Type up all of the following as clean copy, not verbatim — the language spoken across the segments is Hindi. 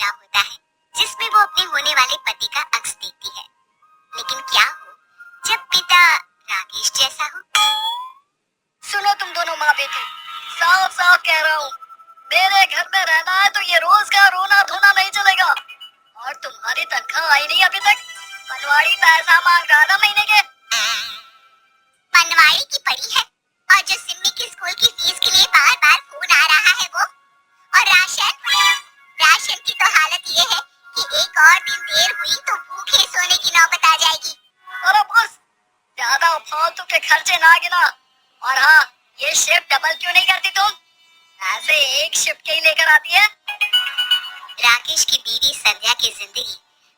चुनाव होता है जिसमें वो अपने होने वाले पति का अक्स देखती है। लेकिन क्या हो जब पिता राकेश जैसा हो? सुनो तुम दोनों माँ बेटी, साफ साफ कह रहा हूँ, मेरे घर में रहना है तो ये रोज का रोना धोना नहीं चलेगा। और तुम्हारी तनख्वाह आई नहीं अभी तक, पनवाड़ी पैसा मांग रहा था महीने के। पनवाड़ी की पड़ी है और जो सिम्मी की स्कूल की फीस के लिए बार बार फोन आ रहा है वो, और राशन की तो हालत ये है कि एक और दिन देर हुई तो भूखे सोने की नौबत आ जाएगी। अरे बस, ज्यादा फालतू के खर्चे ना गिना। और हाँ, ये शिफ्ट डबल क्यों नहीं करती तुम? ऐसे एक शिफ्ट के ही लेकर आती है। राकेश की बीवी संध्या की जिंदगी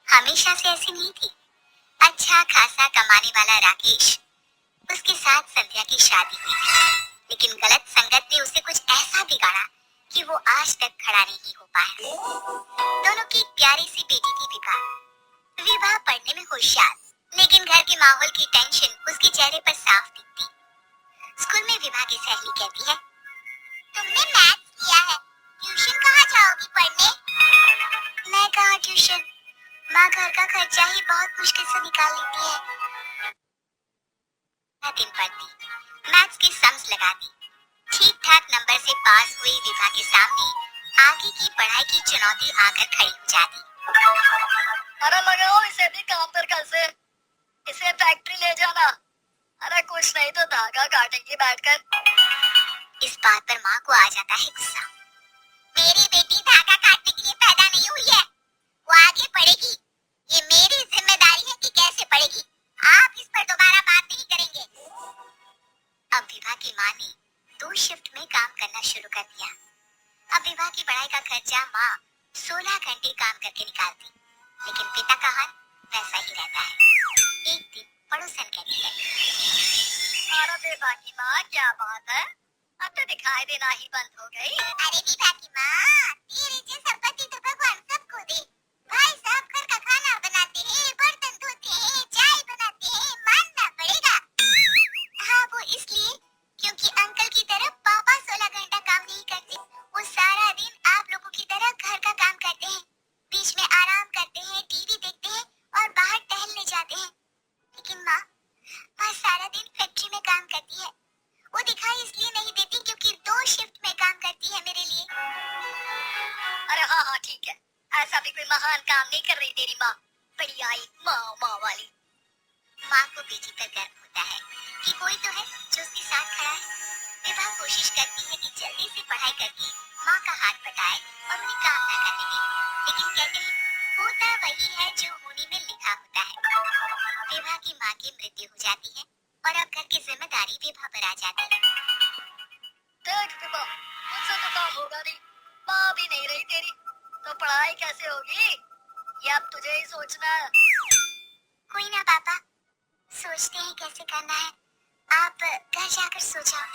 हमेशा से ऐसी नहीं थी। अच्छा खासा कमाने वाला राकेश, उसके साथ संध्या की शादी हुई थी, लेकिन गलत संगत ने उसे कुछ ऐसा बिगाड़ा कि वो आज तक खड़ा नहीं हो पाया। दोनों की प्यारी सी बेटी थी विभा पढ़ने में होशियार, लेकिन घर के माहौल की टेंशन उसके चेहरे पर साफ दिखती। स्कूल में विभा की सहेली कहती है, तुमने मैथ्स किया है, ट्यूशन कहाँ जाओगी पढ़ने? मैं कहाँ ट्यूशन, माँ घर का खर्चा ही बहुत मुश्किल से निकाल लेती है। दिन पढ़ती, मैथ्स की सम्स लगाती, ठीक ठाक नंबर से पास हुई विभा के सामने आगे की पढ़ाई की चुनौती आकर खड़ी हो जाती। अरे लगाओ इसे भी काम पर कल से, इसे फैक्ट्री ले जाना। अरे कुछ नहीं तो धागा काटेंगी बैठकर। इस बात पर माँ को आ जाता है गुस्सा। मेरी बेटी धागा काटने के लिए पैदा नहीं हुई है, वो आगे पढ़ेगी। ये मेरी जिम्मेदारी है कि कैसे पढ़ेगी। आप इस पर दोबारा बात नहीं करेंगे। अब विभा की माँ ने 2 शिफ्ट में काम करना शुरू कर दिया। अब विभा की पढ़ाई का खर्चा माँ 16 घंटे काम करके निकालती, लेकिन पिता का हाल वैसा ही रहता है। एक दिन पड़ोसन कहती है, अरे विभा की माँ क्या बात है, अब तो दिखाई देना ही बंद हो गई। अरे विभा की माँ, तेरे जैसा पति तो भगवान सबको दे। भाई साहब घर का खाना बनाते हैं, बर्तन धोते हैं, चाय बनाते हैं, मानना पड़ेगा। हाँ वो इसलिए क्योंकि अंकल की तरह पापा 16 घंटा काम नहीं करते। वो सारा दिन आप लोगों की तरह घर का काम करते हैं, बीच में आराम करते हैं, टीवी देखते हैं और बाहर टहलने जाते हैं। लेकिन माँ सारा दिन फैक्ट्री में काम करती है। वो दिखाई इसलिए नहीं देती क्योंकि 2 शिफ्ट में काम करती है मेरे लिए। अरे हाँ हाँ ठीक है, ऐसा भी कोई महान काम नहीं कर रही तेरी माँ, बड़ी आई माँ वाली। माँ को बेटी पर गर्व होता है कि कोई तो है जो उसके साथ खड़ा है। विभा कोशिश करती है कि जल्दी से पढ़ाई करके माँ का हाथ बटाए और उन्हें काम न करने दे, लेकिन कहते हैं होता वही है जो होने में लिखा होता है। विभा की माँ की मृत्यु हो जाती है और अब घर की जिम्मेदारी विभा पर आ जाती है। देख विभा, मुझसे तो काम होगा नहीं, माँ भी नहीं रही तेरी, तो पढ़ाई कैसे होगी? ये अब तुझे ही सोचना है। कोई ना पापा, सोचते हैं कैसे करना है, आप घर जाकर सो जाओ।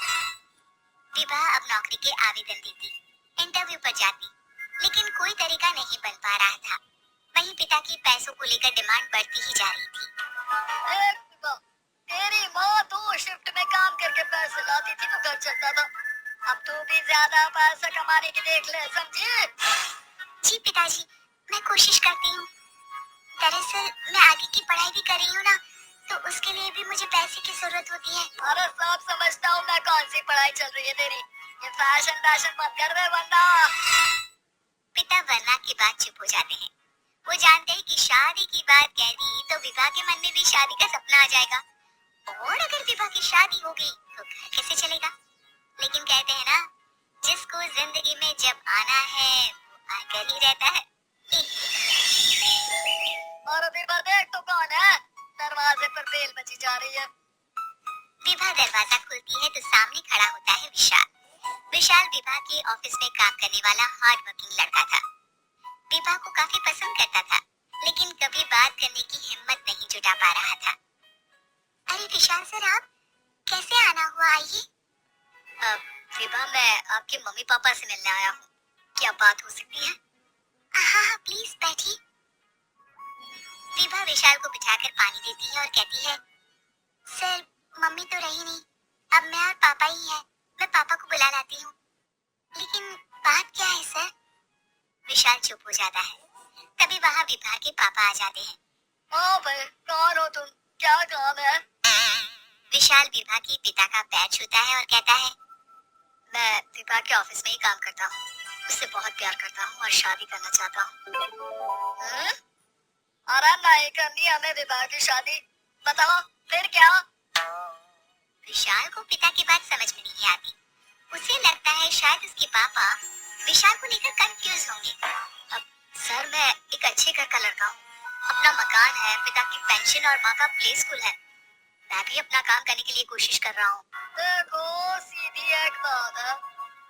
विभा अब नौकरी के आवेदन देती, इंटरव्यू पर जाती, लेकिन कोई तरीका नहीं बन पा रहा था। वहीं पिता की पैसों को लेकर डिमांड बढ़ती ही जा रही थी। विभा, तेरी माँ 2 शिफ्ट में काम करके पैसे लाती थी तो घर चलता था, अब तू भी ज्यादा पैसा कमाने की देख ले, समझी? जी पिताजी, मैं कोशिश करती हूँ। दरअसल मैं आगे की पढ़ाई भी कर रही हूँ ना, तो उसके लिए भी मुझे पैसे की जरूरत होती है। अरे सब समझता हूँ मैं, कौन सी पढ़ाई चल रही है तेरी, ये फैशन मत कर दे वरना। पिता वरना की बात चुप हो जाते हैं। वो जानते हैं कि शादी की बात कह दी तो विभा के मन में भी शादी का सपना आ जाएगा, और अगर विभा की शादी हो गई तो घर कैसे चलेगा। लेकिन कहते हैं ना, जिसको जिंदगी में जब आना है वो आकर ही रहता है। और विभा देख तो कौन है, दरवाजे पर बेल बजी जा रही है। विभा दरवाजा खोलती है तो सामने खड़ा होता है विशाल। विशाल विभा के ऑफिस में काम करने वाला हार्ड वर्किंग लड़का था। विभा को काफी पसंद करता था, लेकिन कभी बात करने की हिम्मत नहीं जुटा पा रहा था। अरे विशाल सर, आप कैसे आना हुआ, आइए। विभा, मैं आपके मम्मी पापा से मिलने आया हूँ, क्या बात हो सकती है? हाँ प्लीज बैठिए। विभा विशाल को बिठाकर पानी देती है और कहती है, सर मम्मी तो रही नहीं, अब मैं और पापा ही हैं, मैं पापा को बुला लाती हूँ। लेकिन बात क्या है सर? विशाल चुप हो जाता है। तभी वहाँ विभा के पापा आ जाते हैं। हाँ भाई, कौन हो तुम? क्या काम है? विशाल विभा के पिता का पैर छूता है और कहता है, मैं विभा के ऑफिस में ही काम करता हूँ। उससे बहुत प्यार करता हूँ और शादी करना चाहता हूँ। अरे नहीं करनी हमें विभा की शादी। बताओ फिर क्या? विशाल को पिता की बात समझ में नहीं आती। उसे लगता है शायद उसके पापा विशाल को लेकर कंफ्यूज होंगे। अब सर, मैं एक अच्छे घर का लड़का हूँ। अपना मकान है, पिता की पेंशन और माँ का प्ले स्कूल है। मैं भी अपना काम करने के लिए कोशिश कर रहा हूँ। देखो, सीधी एक बात है।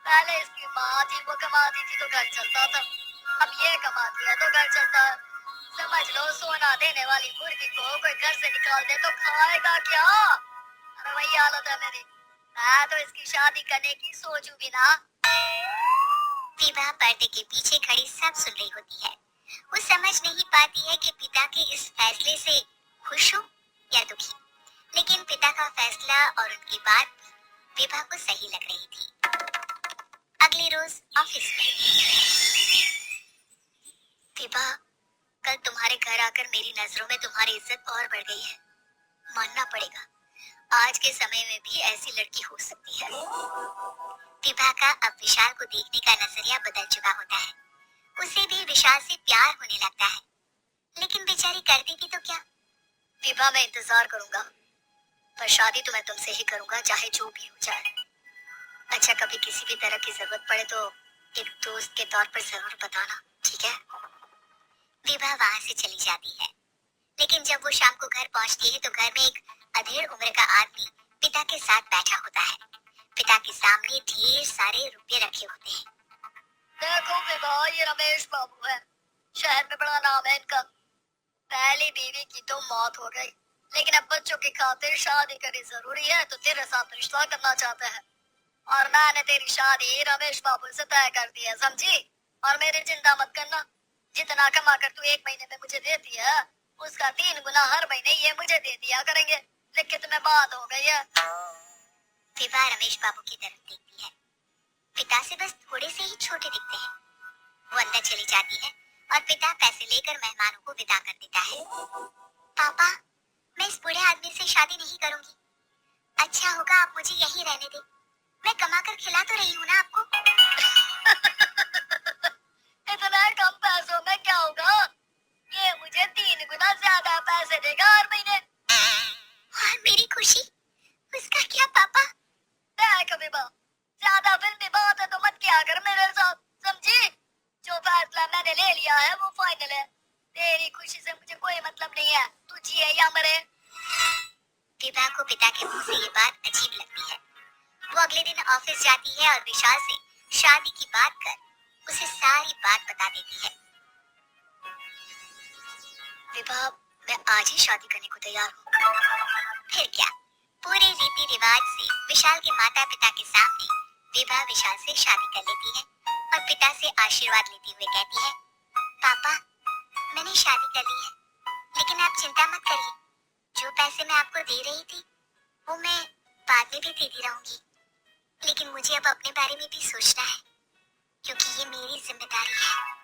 पहले इसकी माँ थी, वो कमाती थी तो घर चलता था। अब ये कमाती है तो घर चलता है। समझ लो, सोना देने वाली मुर्गी को कोई घर से निकाल दे तो खाएगा क्या? अरे वही हालत है मेरी। मैं तो इसकी शादी करने की सोचूं भी ना। विभा पर्दे के पीछे खड़ी सब सुन रही होती है। वो समझ नहीं पाती है कि पिता के इस फैसले से खुश हो या दुखी। लेकिन पिता का फैसला और उनकी बात विभा को सही लग रही थी। अगले रोज ऑफिस में। विभा, कल तुम्हारे घर आकर मेरी नजरों में तुम्हारी इज्जत और बढ़ गई है। मानना पड़ेगा, आज के समय में भी ऐसी लड़की हो सकती है। विभा का अब विशाल को देखने का नजरिया बदल चुका होता है। उसे भी विशाल से प्यार होने लगता है। लेकिन बेचारी करती भी तो क्या? विभा, मैं इंतजार करूंगा, पर शादी तो मैं तुमसे ही करूंगा, चाहे जो भी हो जाए। अच्छा, कभी किसी भी तरह की जरूरत पड़े तो एक दोस्त के तौर पर जरूर बताना, ठीक है? विभा वहां से चली जाती है। लेकिन जब वो शाम को घर पहुंचती है तो घर में एक अधेड़ उम्र का आदमी पिता के साथ बैठा होता है। पिता के सामने ढेर सारे रुपए रखे होते हैं। देखो विभा, ये रमेश बाबू है। शहर में बड़ा नाम है इनका। पहली बीवी की तो मौत हो गई, लेकिन अब बच्चों की खातिर शादी करनी जरूरी है तो तेरे साथ रिश्ता करना चाहते हैं। और मैंने तेरी शादी रमेश बाबू से तय कर दी है, समझी? और मेरी चिंता मत करना। जितना कमा कर तू एक महीने में मुझे देती है, उसका 3 गुना हर महीने ये मुझे दे दिया करेंगे। लिखित में बात हो गई है। विभा रमेश बाबू की तरफ देखती है। पिता से बस थोड़े से ही छोटे दिखते हैं। वो अंदर चली जाती है और पिता पैसे लेकर मेहमानों को विदा कर देता है। पापा, मैं इस बूढ़े आदमी से शादी नहीं करूंगी। अच्छा होगा आप मुझे यहीं रहने दें। मैं कमा कर खिला तो रही हूँ ना आपको। इतना कम पैसों में क्या होगा? ये मुझे 3 गुना ज्यादा पैसे देगा हर महीने। और मेरी खुशी, उसका क्या पापा? देख विभा, ज्यादा फिल्मी बात है तो मत किया कर मेरे साथ, समझी? जो फैसला मैंने ले लिया है वो फाइनल है। तेरी खुशी से मुझे कोई मतलब नहीं है, तू जिए या मरे। विभा को पिता के मुंह से ये बात अजीब लगती है। वो अगले दिन ऑफिस जाती है और विशाल से शादी की बात कर उसे सारी बात बता देती है। विभा, मैं आज ही शादी करने को तैयार हूँ। फिर क्या, पूरे रीति रिवाज से विशाल के माता पिता के सामने विभा विशाल से शादी कर लेती है और पिता से आशीर्वाद लेते हुए कहती है, पापा, मैंने शादी कर ली है, लेकिन आप चिंता मत करिए। जो पैसे मैं आपको दे रही थी वो मैं बाद में भी देती रहूंगी। लेकिन मुझे अब अपने बारे में भी सोचना है, क्योंकि ये मेरी जिम्मेदारी है।